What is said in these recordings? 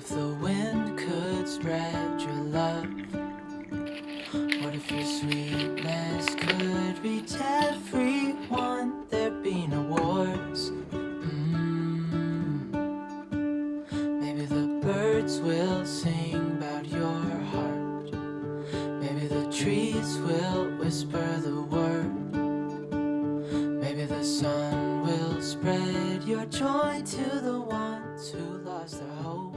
if the wind could spread your love? What if your sweetness could reach everyone? There'd be no wars. Maybe the birds will sing about your heart. Maybe the trees will whisper the word. Maybe the sun will spread your joy to the ones who lost their hope.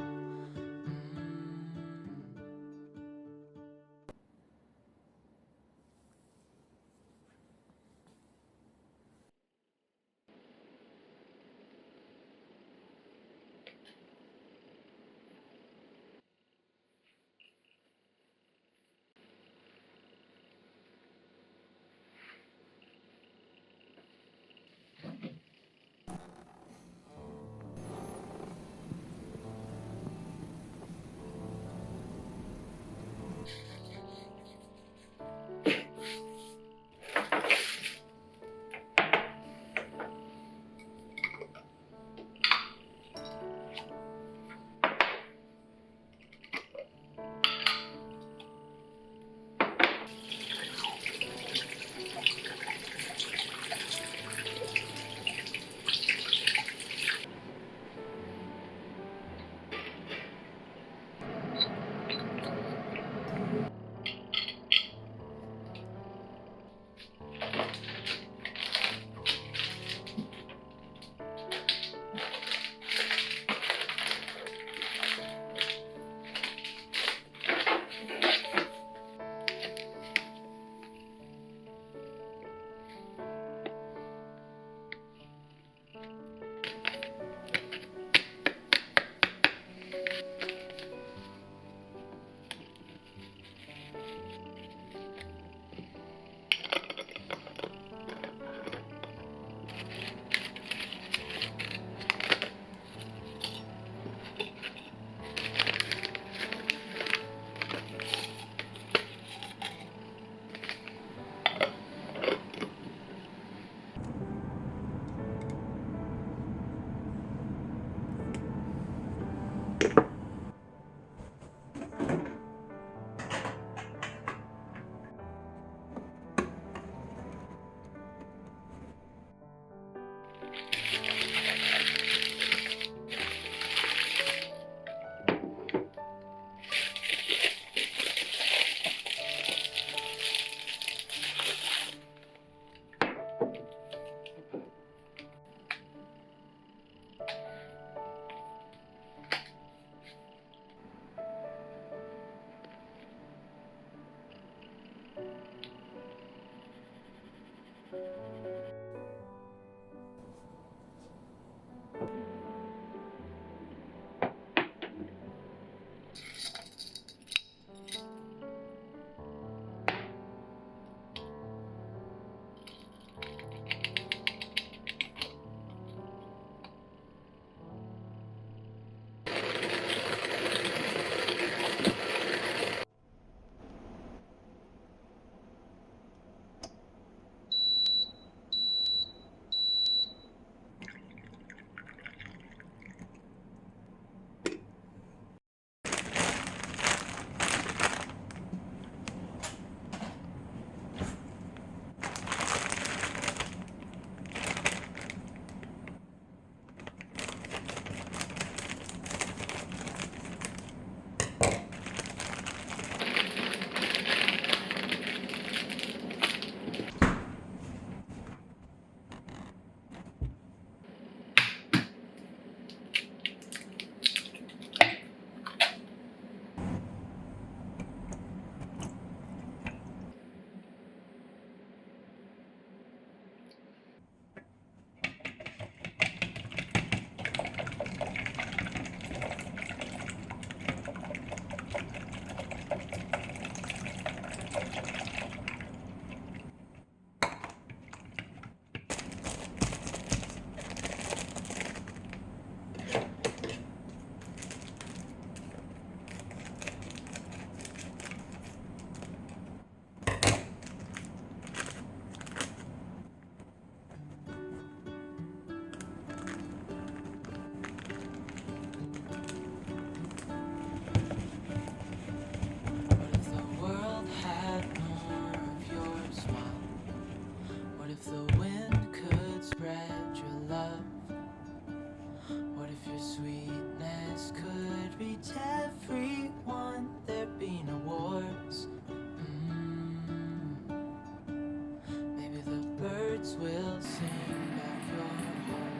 birds will sing about your heart.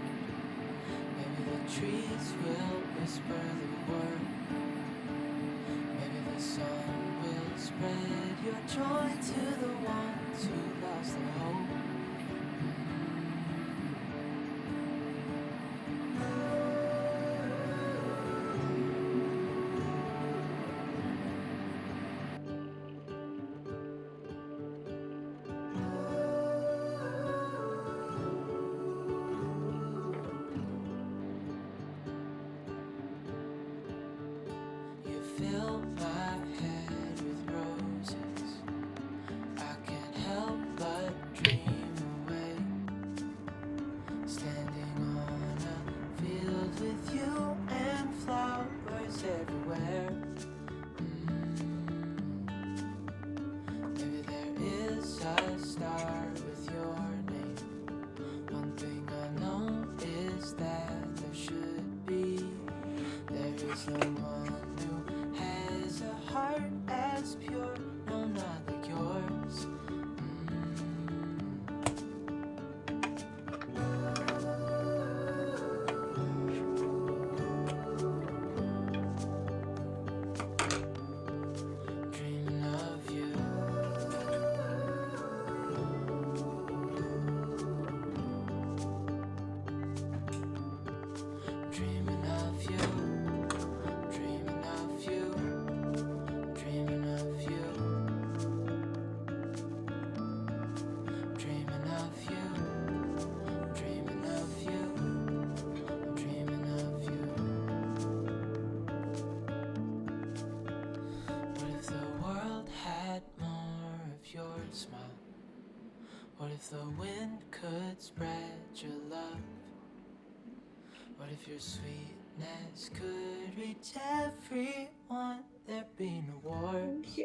Maybe the trees will whisper the word. Maybe the sun will spread your joy to the ones who lost their hope. You fill my head with roses. I can't help but dream away. Standing on a field with you and flowers everywhere. Maybe there is a star with your name. One thing I know is that there should be. There is no one who has a heart as pure, no, not like yours. Dreaming of you. Dreaming of you. Dreaming of you. Dreaming of you. Dreaming of you. Dreaming of you. Dreaming of you. What if the world had more of your smile? What if the wind could spread your love? What if your sweetness could reach everyone? There'd be no wars.